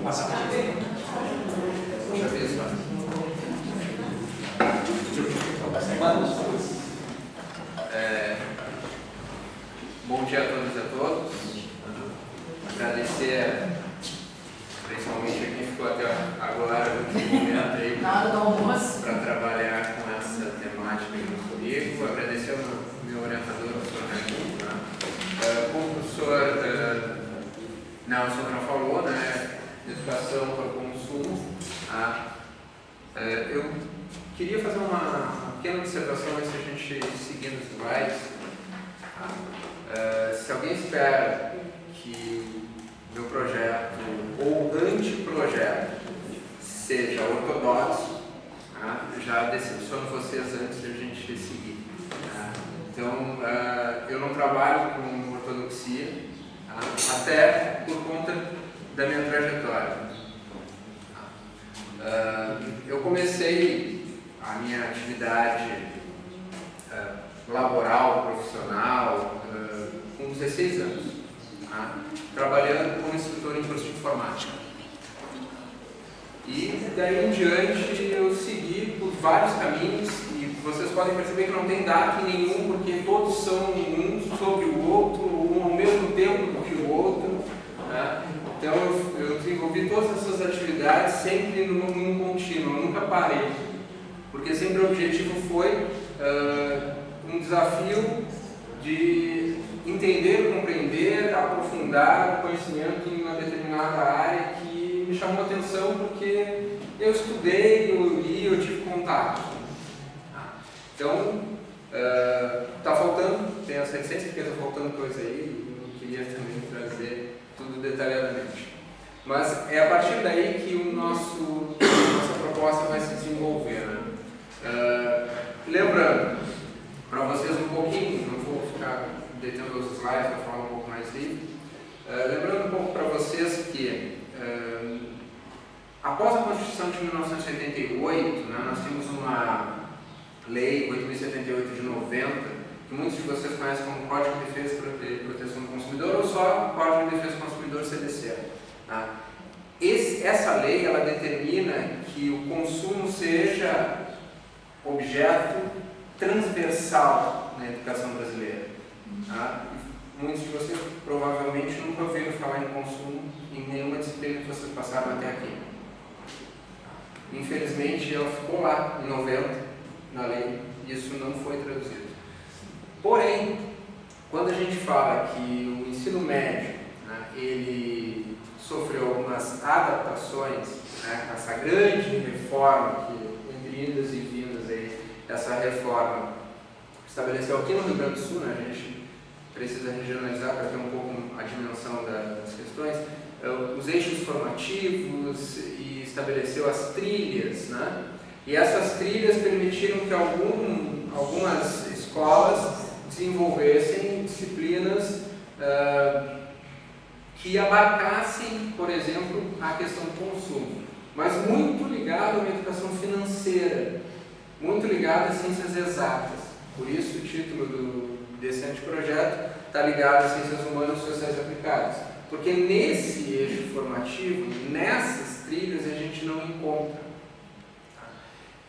passar para aqui. Já vi isso. Bom dia a todas e a todos. Agradecer principalmente a quem ficou até agora no momento aí para trabalhar com essa temática comigo. Agradecer ao meu orientador, o professor Raimundo, né? Como o professor Nelson já falou, né? Educação para o consumo. Eu queria fazer uma pequena observação antes de a gente seguir nos slides. Se alguém espera que meu projeto ou anteprojeto seja ortodoxo, já decepciono vocês antes de a gente seguir. Então, eu não trabalho com ortodoxia, até por conta da minha trajetória. Eu comecei a minha atividade laboral, profissional, com 16 anos, trabalhando como instrutor em curso de informática. E daí em diante eu segui por vários caminhos, e vocês podem perceber que não tem DAC nenhum, porque todos são um sobre o outro, um ao mesmo tempo que o outro. Então eu desenvolvi todas essas atividades sempre num contínuo, eu nunca parei, porque sempre o objetivo foi um desafio de entender, compreender, aprofundar o conhecimento em uma determinada área que me chamou a atenção porque eu estudei, eu li, eu tive contato. Então, está faltando, tem essa reticência porque está faltando coisa aí, eu queria também trazer tudo detalhadamente. Mas é a partir daí que nossa proposta vai se desenvolver. Lembrando, para vocês um pouquinho, não vou ficar detendo os slides para falar um pouco mais livre, lembrando um pouco para vocês que após a Constituição de 1988, nós tínhamos uma lei 8.078 de 90, que muitos de vocês conhecem como Código de Defesa e Proteção do Consumidor, ou só Código de Defesa do Consumidor CDC. Essa lei ela determina que o consumo seja objeto transversal na educação brasileira. Muitos de vocês provavelmente nunca ouviram falar em consumo em nenhuma disciplina que vocês passaram até aqui. Infelizmente, ela ficou lá em 90 na lei e isso não foi traduzido. Porém, quando a gente fala que o ensino médio ele sofreu algumas adaptações, essa grande reforma que, entre indas e vindas, aí, essa reforma estabeleceu aqui no Rio Grande do Sul, a gente precisa regionalizar para ter um pouco a dimensão das questões, os eixos formativos e estabeleceu as trilhas, e essas trilhas permitiram que algumas escolas desenvolvessem disciplinas que abarcassem, por exemplo, a questão do consumo, mas muito ligado a uma educação financeira, muito ligado às ciências exatas. Por isso o título desse anteprojeto está ligado às ciências humanas e sociais aplicadas, porque nesse eixo formativo, nessas trilhas, a gente não encontra.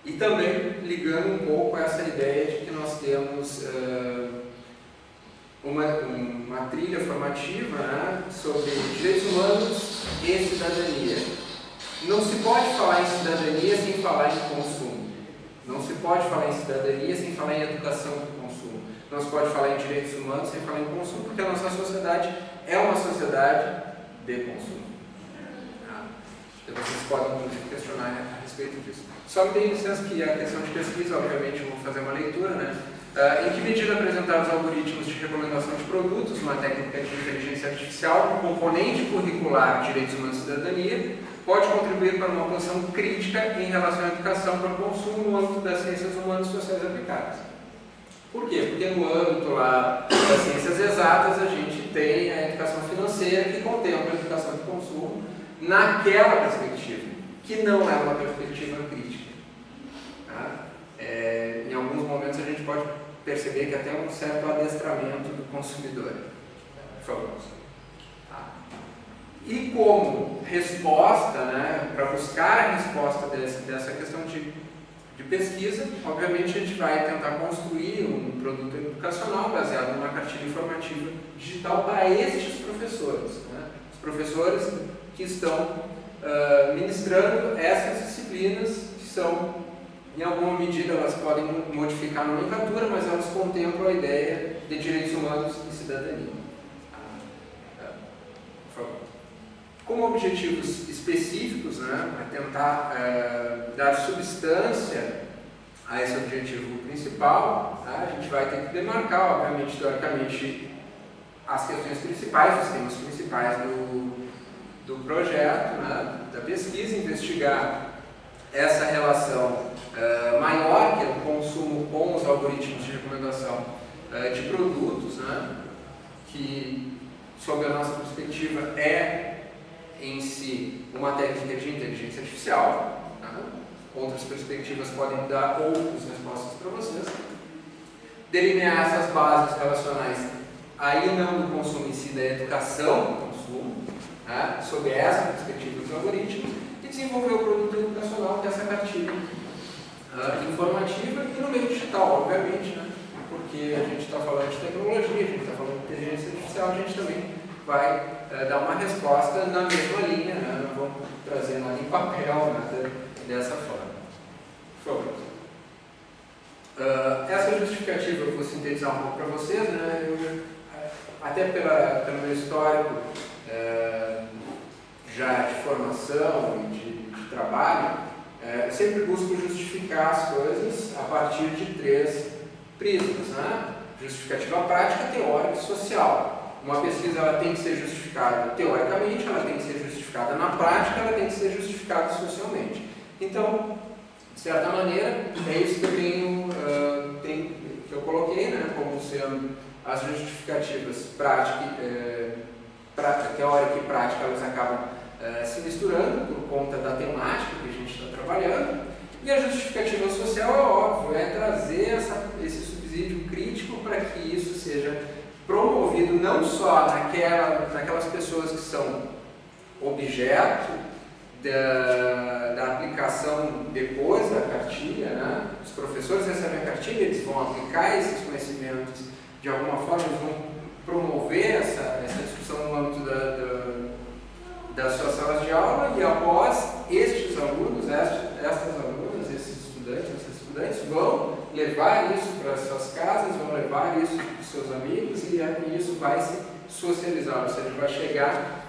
E também ligando um pouco a essa ideia de que nós temos uma trilha formativa sobre direitos humanos e cidadania. Não se pode falar em cidadania sem falar em consumo. Não se pode falar em cidadania sem falar em educação do consumo. Não se pode falar em direitos humanos sem falar em consumo, porque a nossa sociedade é uma sociedade de consumo. Então vocês podem, inclusive, questionar a respeito disso. Só me deem licença que a questão de pesquisa, obviamente, eu vou fazer uma leitura, em que medida apresentar os algoritmos de recomendação de produtos, uma técnica de inteligência artificial, um componente curricular de direitos humanos e cidadania, pode contribuir para uma posição crítica em relação à educação para o consumo no âmbito das ciências humanas e sociais aplicadas. Por quê? Porque no âmbito lá das ciências exatas a gente tem a educação financeira que contempla a educação de consumo naquela perspectiva, que não é uma perspectiva crítica. Em alguns momentos a gente pode perceber que até um certo adestramento do consumidor. Por favor. E como resposta, né, para buscar a resposta dessa questão de pesquisa, obviamente a gente vai tentar construir um produto educacional baseado numa cartilha informativa digital para estes professores, né? Os professores que estão ministrando essas disciplinas, que são, em alguma medida, elas podem modificar a nomenclatura, mas elas contemplam a ideia de direitos humanos e cidadania. Por favor. Como objetivos específicos, né, para tentar dar substância a esse objetivo principal, tá, a gente vai ter que demarcar, obviamente, teoricamente, as questões principais, os temas principais do projeto, né, da pesquisa, investigar essa relação maior, que é o consumo com os algoritmos de recomendação de produtos, né, que, sob a nossa perspectiva, é em si uma técnica de inteligência artificial. Tá? Outras perspectivas podem dar outras respostas para vocês. Delinear essas bases relacionais, aí não do consumo em si, da educação do consumo, tá? Sob essa perspectiva dos algoritmos, e desenvolver o produto educacional, que é essa cartilha informativa, e no meio digital, obviamente, né? Porque a gente está falando de tecnologia, a gente está falando de inteligência artificial, a gente também vai dar uma resposta na mesma linha, né? Não vamos trazer nada em papel, nada dessa forma. Por favor. Essa justificativa eu vou sintetizar um pouco para vocês, né? Até pelo meu histórico já de formação e de trabalho, eu sempre busco justificar as coisas a partir de 3 prismas, né? Justificativa prática, teórica e social. Uma pesquisa ela tem que ser justificada teoricamente, ela tem que ser justificada na prática, ela tem que ser justificada socialmente. Então, de certa maneira, é isso que eu coloquei, né, como sendo as justificativas teórica e prática, elas acabam se misturando por conta da temática que a gente está trabalhando. E a justificativa social, é óbvio, é trazer esse subsídio crítico para que isso seja promovido não só naquelas pessoas que são objeto da aplicação depois da cartilha, né? Os professores recebem a cartilha, eles vão aplicar esses conhecimentos de alguma forma, eles vão promover essa discussão no âmbito das suas salas de aula, e após estes alunos, estas alunas, esses estudantes vão levar isso para as suas casas, vão levar isso para os seus amigos, e isso vai se socializar, ou seja, vai chegar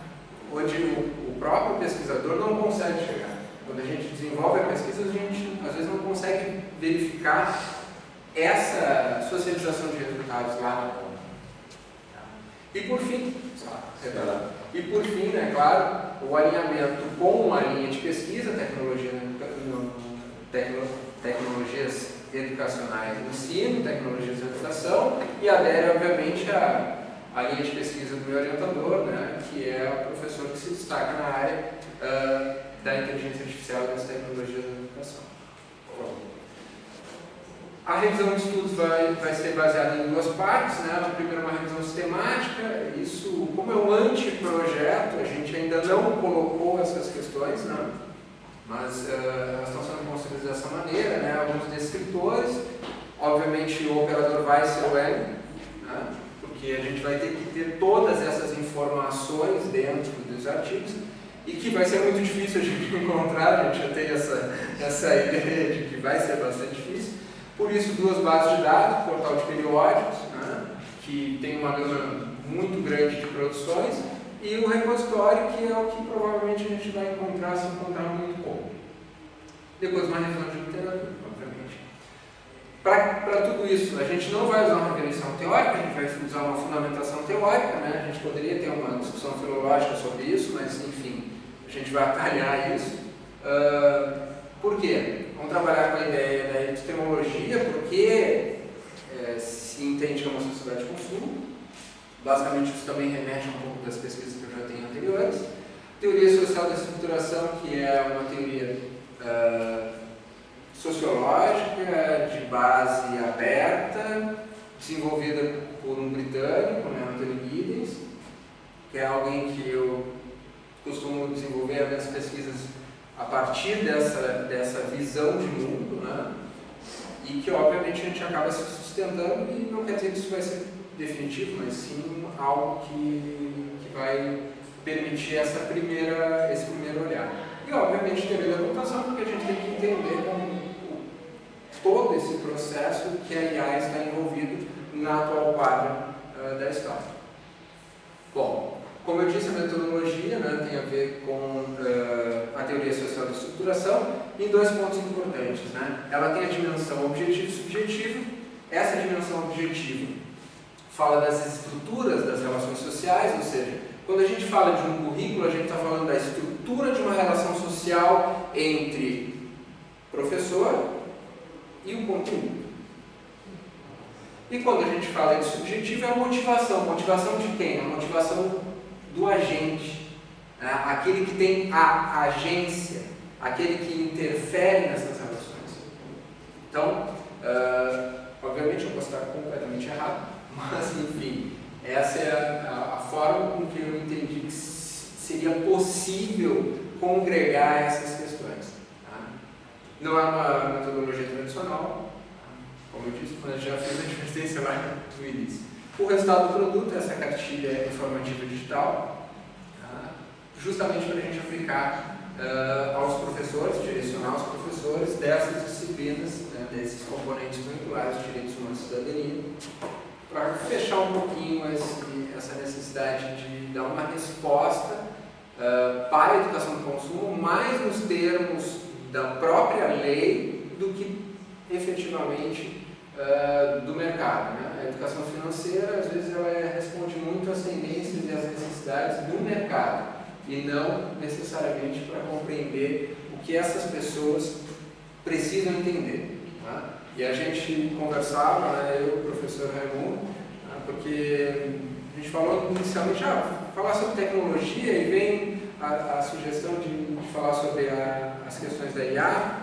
onde o próprio pesquisador não consegue chegar. Quando a gente desenvolve a pesquisa, a gente às vezes não consegue verificar essa socialização de resultados lá na ponta. E por fim, né, claro, o alinhamento com uma linha de pesquisa, tecnologias educacionais no ensino, tecnologias de educação, e adere, obviamente, a linha de pesquisa do meu orientador, né, que é o professor que se destaca na área da inteligência artificial e das tecnologias da educação. A revisão de estudos vai ser baseada em 2 partes, né? A primeira é uma revisão sistemática. Isso, como é um anteprojeto, a gente ainda não colocou essas questões, né? Mas elas estão sendo construídas dessa maneira, né? Alguns descritores, obviamente o operador vai ser o N, né? Porque a gente vai ter que ter todas essas informações dentro dos artigos, e que vai ser muito difícil a gente encontrar, a gente já tem essa ideia de que vai ser bastante difícil. Por isso, 2 bases de dados, portal de periódicos, né, que tem uma gama muito grande de produções, e o repositório, que é o que provavelmente a gente vai encontrar, se encontrar muito pouco. Depois, uma revisão de literatura, obviamente. Para tudo isso, a gente não vai usar uma referenciação teórica, a gente vai usar uma fundamentação teórica, né? A gente poderia ter uma discussão filológica sobre isso, mas, enfim, a gente vai atalhar isso. Por quê? Vamos trabalhar com a ideia da epistemologia, porque se entende que é uma sociedade de consumo. Basicamente, isso também remete a um pouco das pesquisas que eu já tenho anteriores. Teoria social da estruturação, que é uma teoria sociológica, de base aberta, desenvolvida por um britânico, né, Anthony Giddens, que é alguém que eu costumo desenvolver as minhas pesquisas a partir dessa visão de mundo, né? E que obviamente a gente acaba se sustentando, e não quer dizer que isso vai ser definitivo, mas sim algo que vai permitir esse primeiro olhar. E obviamente teoria da computação, porque a gente tem que entender todo esse processo que a IA está envolvido na atual quadra da história. Bom, como eu disse, a metodologia, né, tem a ver com a teoria social da estruturação em 2 pontos importantes, né? Ela tem a dimensão objetivo e subjetivo. Essa dimensão objetiva fala das estruturas das relações sociais, ou seja, quando a gente fala de um currículo, a gente está falando da estrutura de uma relação social entre professor e o conteúdo. E quando a gente fala de subjetivo, é a motivação. Motivação de quem? A motivação do agente, né? Aquele que tem a agência, aquele que interfere nessas relações. Então, obviamente eu posso estar completamente errado, mas enfim, essa é a forma com que eu entendi que seria possível congregar essas questões. Tá? Não é uma metodologia tradicional, como eu disse, mas já fiz a advertência lá no início. O resultado do produto é essa cartilha informativa digital, tá? Justamente para a gente aplicar aos professores, direcionar aos professores dessas disciplinas, né, desses componentes curriculares de direitos humanos e cidadania, para fechar um pouquinho essa necessidade de dar uma resposta para a educação do consumo, mais nos termos da própria lei do que efetivamente do mercado. Né? A educação financeira, às vezes, ela responde muito às tendências e às necessidades do mercado, e não necessariamente para compreender o que essas pessoas precisam entender. Tá? E a gente conversava, né, eu e o professor Raimundo, porque a gente falou inicialmente, falar sobre tecnologia, e vem a sugestão de falar sobre as questões da IA,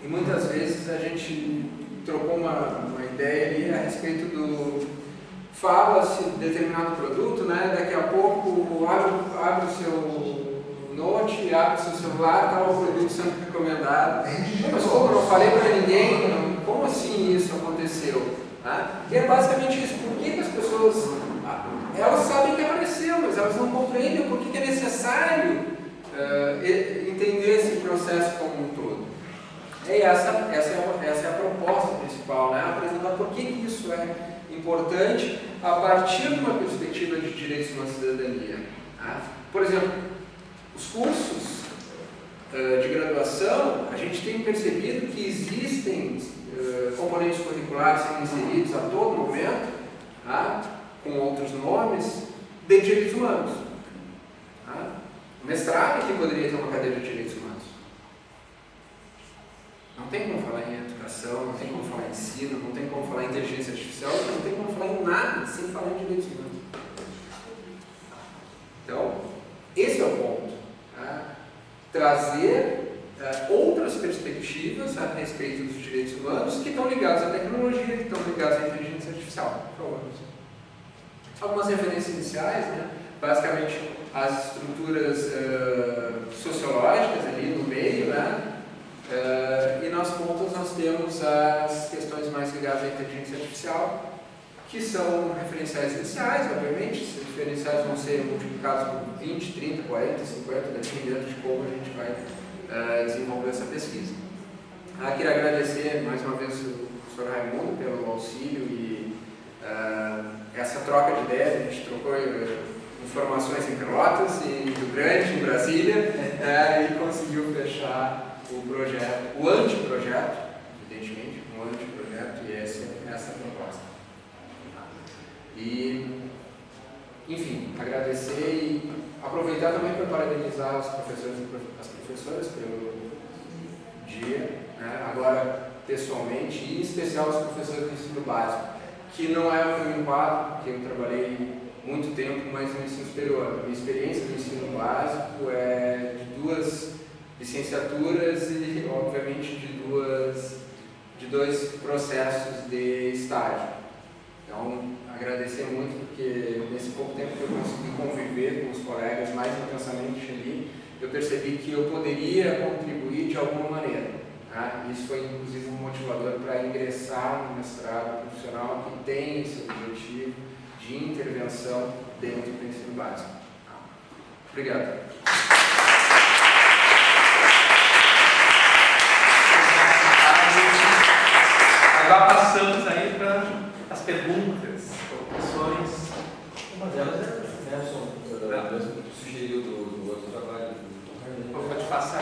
e muitas vezes a gente trocou uma ideia ali a respeito fala-se de determinado produto, né, daqui a pouco abre o seu note, abre o seu celular, está o produto sendo recomendado. Mas como eu não falei para ninguém, como assim isso aconteceu? Tá? E é basicamente isso. Por que as pessoas, elas sabem que apareceu, mas elas não compreendem por que é necessário entender esse processo como um todo. E essa é a proposta principal, né? Apresentar por que isso é importante a partir de uma perspectiva de direitos de uma cidadania. Tá? Por exemplo, os cursos de graduação, a gente tem percebido que existem componentes curriculares sendo inseridos a todo momento, tá? Com outros nomes, de direitos humanos. Tá? O mestrado aqui poderia ter uma cadeira de direitos humanos. Não tem como falar em educação, não tem como falar em ensino, não tem como falar em inteligência artificial, não tem como falar em nada sem falar em direitos humanos. Então, esse é o ponto. Tá? Trazer outras perspectivas a respeito dos direitos humanos que estão ligados à tecnologia, que estão ligados à inteligência artificial. Algumas referências iniciais, né? Basicamente as estruturas sociológicas ali no meio, né? E nas pontas nós temos as questões mais ligadas à inteligência artificial, que são referenciais iniciais, obviamente. Esses referenciais vão ser multiplicados por 20, 30, 40, 50, dependendo de como a gente vai desenvolver essa pesquisa. Queria agradecer mais uma vez o professor Raimundo pelo auxílio e essa troca de ideias. A gente trocou informações em Pelotas, em Rio Grande, em Brasília, e conseguiu fechar o projeto, o anteprojeto, evidentemente, um anteprojeto, e essa é a proposta. E, enfim, agradecer e aproveitar também para parabenizar os professores e as professoras pelo dia, né? Agora pessoalmente, e em especial os professores do ensino básico, que não é o meu enquadro, porque eu trabalhei muito tempo, mas no ensino superior. A minha experiência no ensino básico é de 2 licenciaturas e, obviamente, de dois processos de estágio. Então, agradecer muito, porque nesse pouco tempo que eu consegui conviver com os colegas mais intensamente ali, eu percebi que eu poderia contribuir de alguma maneira. Tá? Isso foi inclusive um motivador para ingressar no mestrado profissional que tem esse objetivo de intervenção dentro do ensino básico. Obrigado. Agora passamos aí para as perguntas, proposições. Uma delas é o Nelson, sugeriu do outro trabalho. Vou te passar.